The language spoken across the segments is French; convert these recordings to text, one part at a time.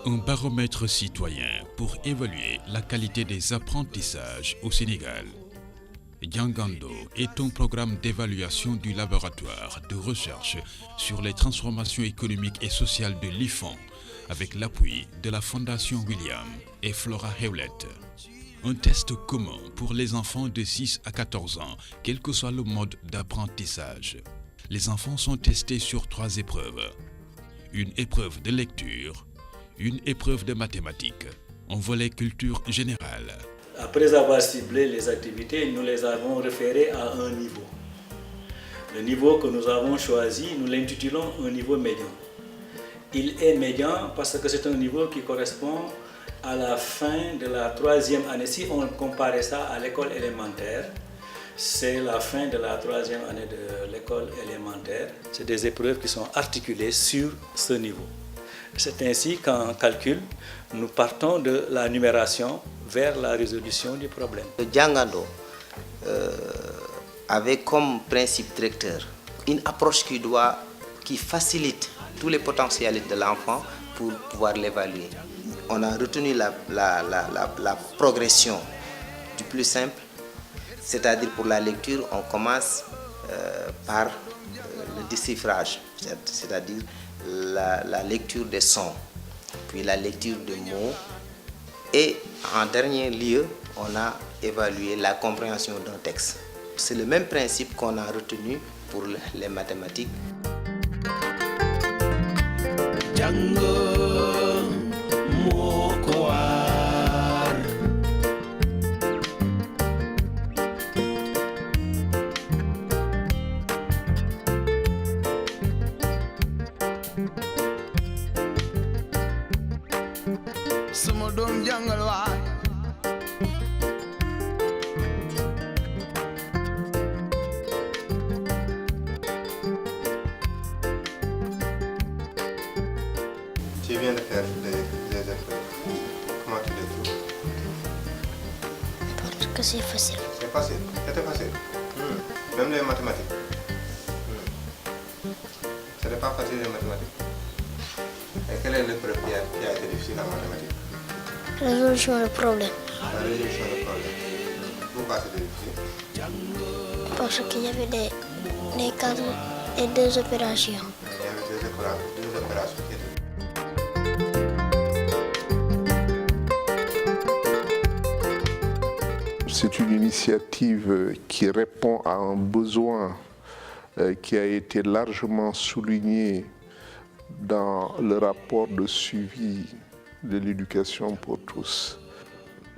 Un baromètre citoyen pour évaluer la qualité des apprentissages au Sénégal. Jangando est un programme d'évaluation du laboratoire de recherche sur les transformations économiques et sociales de l'IFAN avec l'appui de la Fondation William et Flora Hewlett. Un test commun pour les enfants de 6 à 14 ans, quel que soit le mode d'apprentissage. Les enfants sont testés sur 3 épreuves. Une épreuve de lecture, une épreuve de mathématiques, un volet culture générale. Après avoir ciblé les activités, nous les avons référées à un niveau. Le niveau que nous avons choisi, nous l'intitulons un niveau médian. Il est médian parce que c'est un niveau qui correspond à la fin de la 3e année. Si on comparait ça à l'école élémentaire, c'est la fin de la 3e année de l'école élémentaire. C'est des épreuves qui sont articulées sur ce niveau. C'est ainsi qu'en calcul, nous partons de la numération vers la résolution du problème. Le Jangando avait comme principe directeur une approche qui facilite tous les potentialités de l'enfant pour pouvoir l'évaluer. On a retenu la progression du plus simple, c'est-à-dire pour la lecture, on commence par le déchiffrage, c'est-à-dire la lecture des sons, puis la lecture des mots, et en dernier lieu, on a évalué la compréhension d'un texte. C'est le même principe qu'on a retenu pour les mathématiques. Tu viens de faire les épreuves. Comment tu les trouves? Parce que c'est facile. C'est facile. C'était facile. Même les mathématiques. C'était pas facile les mathématiques. Et quelle est l'épreuve qui a été difficile en mathématiques? Résolution du problème. La résolution du problème. Pourquoi c'était difficile? Parce qu'il y avait des cases et 2 opérations. Il y avait deux opérations qui étaient. C'est une initiative qui répond à un besoin qui a été largement souligné dans le rapport de suivi de l'éducation pour tous.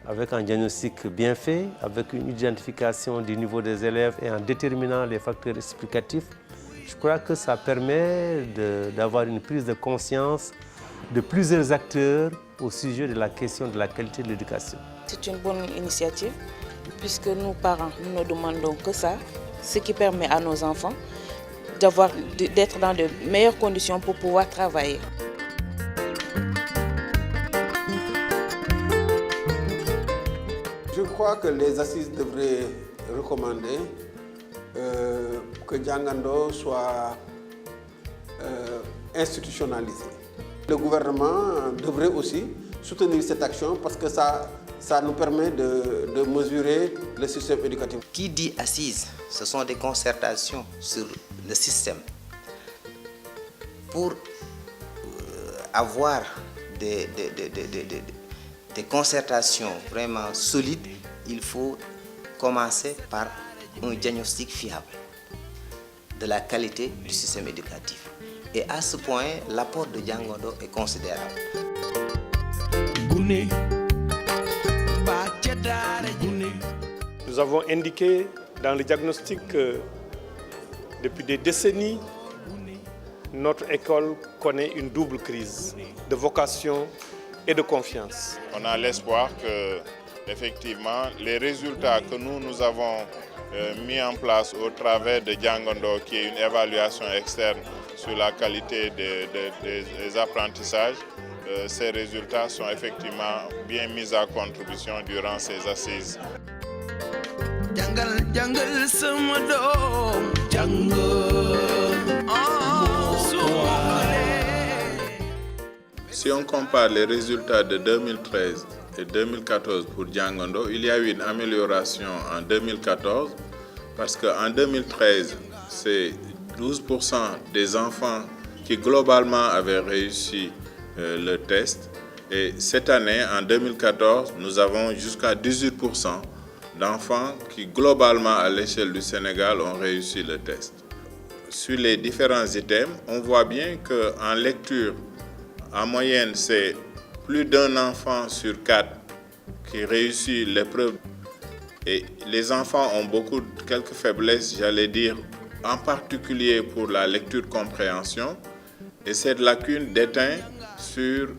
Avec un diagnostic bien fait, avec une identification du niveau des élèves et en déterminant les facteurs explicatifs, je crois que ça permet d'avoir une prise de conscience de plusieurs acteurs au sujet de la question de la qualité de l'éducation. C'est une bonne initiative puisque nous, parents, nous ne demandons que ça, ce qui permet à nos enfants d'être dans de meilleures conditions pour pouvoir travailler. Je crois que les assises devraient recommander que Jangando soit institutionnalisé. Le gouvernement devrait aussi soutenir cette action parce que ça nous permet de mesurer le système éducatif. Qui dit assises, ce sont des concertations sur le système. Pour avoir des concertations vraiment solides, il faut commencer par un diagnostic fiable de la qualité du système éducatif. Et à ce point, l'apport de Jangando est considérable. Nous avons indiqué dans le diagnostic que depuis des décennies, notre école connaît une double crise de vocation et de confiance. On a l'espoir que, effectivement, les résultats que nous avons mis en place au travers de Jangando, qui est une évaluation externe sur la qualité des apprentissages, ces résultats sont effectivement bien mis à contribution durant ces assises. si on compare les résultats de 2013 et 2014 pour Djangondo, il y a eu une amélioration en 2014 parce qu'en 2013, c'est 12% des enfants qui globalement avaient réussi le test. Et cette année, en 2014, nous avons jusqu'à 18% d'enfants qui globalement à l'échelle du Sénégal ont réussi le test. Sur les différents items, on voit bien qu'en lecture, en moyenne, c'est plus d'un enfant sur 4 qui réussit l'épreuve. Et les enfants ont quelques faiblesses, j'allais dire, en particulier pour la lecture-compréhension. Et cette lacune déteint sur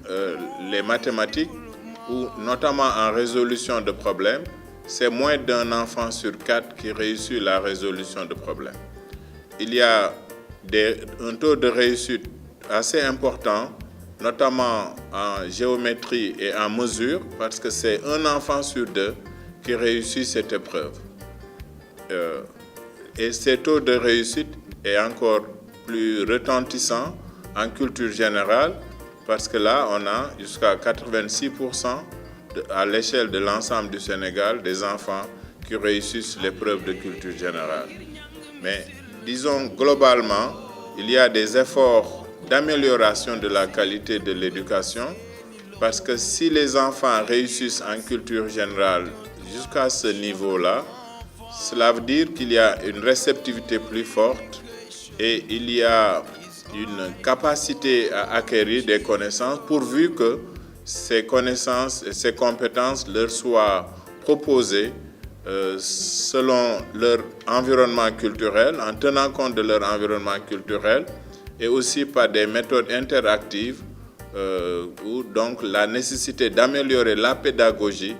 les mathématiques, ou notamment en résolution de problèmes, c'est moins d'un enfant sur 4 qui réussit la résolution de problèmes. Il y a un taux de réussite assez important, notamment en géométrie et en mesure, parce que c'est un enfant sur 2 qui réussit cette épreuve. Et ce taux de réussite est encore plus retentissant en culture générale, parce que là, on a jusqu'à 86% à l'échelle de l'ensemble du Sénégal des enfants qui réussissent l'épreuve de culture générale. Mais disons globalement, il y a des efforts d'amélioration de la qualité de l'éducation, parce que si les enfants réussissent en culture générale jusqu'à ce niveau-là, cela veut dire qu'il y a une réceptivité plus forte et il y a une capacité à acquérir des connaissances pourvu que ces connaissances et ces compétences leur soient proposées selon leur environnement culturel, en tenant compte de leur environnement culturel et aussi par des méthodes interactives où donc la nécessité d'améliorer la pédagogie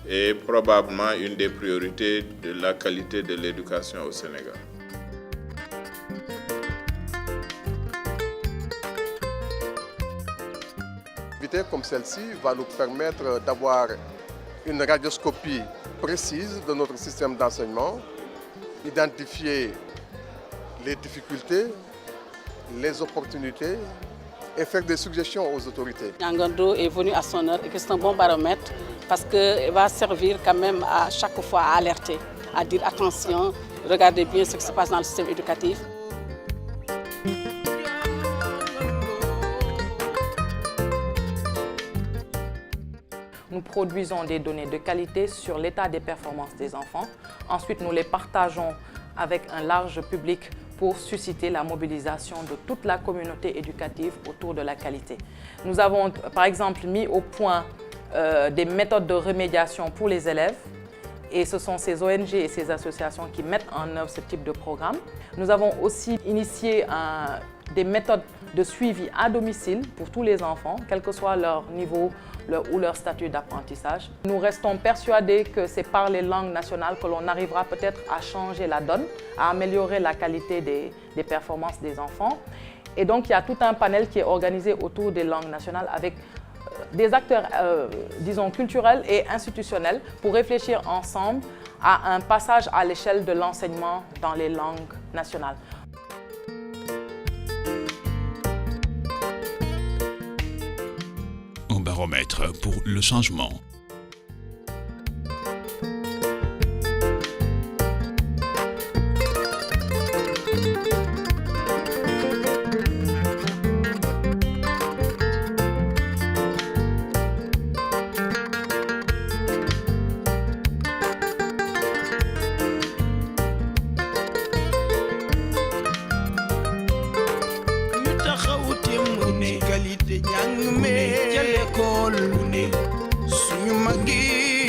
est probablement une des priorités de la qualité de l'éducation au Sénégal. Comme celle-ci va nous permettre d'avoir une radioscopie précise de notre système d'enseignement, identifier les difficultés, les opportunités et faire des suggestions aux autorités. Djangondo est venu à son heure et que c'est un bon baromètre parce qu'il va servir quand même à chaque fois à alerter, à dire attention, regardez bien ce qui se passe dans le système éducatif. Nous produisons des données de qualité sur l'état des performances des enfants. Ensuite, nous les partageons avec un large public pour susciter la mobilisation de toute la communauté éducative autour de la qualité. Nous avons, par exemple, mis au point des méthodes de remédiation pour les élèves. Et ce sont ces ONG et ces associations qui mettent en œuvre ce type de programme. Nous avons aussi initié des méthodes de suivi à domicile pour tous les enfants, quel que soit leur niveau ou leur statut d'apprentissage. Nous restons persuadés que c'est par les langues nationales que l'on arrivera peut-être à changer la donne, à améliorer la qualité des performances des enfants. Et donc il y a tout un panel qui est organisé autour des langues nationales avec des acteurs, disons, culturels et institutionnels pour réfléchir ensemble à un passage à l'échelle de l'enseignement dans les langues nationales. Un baromètre pour le changement. qualité jàng me ca l'école suñu mag yi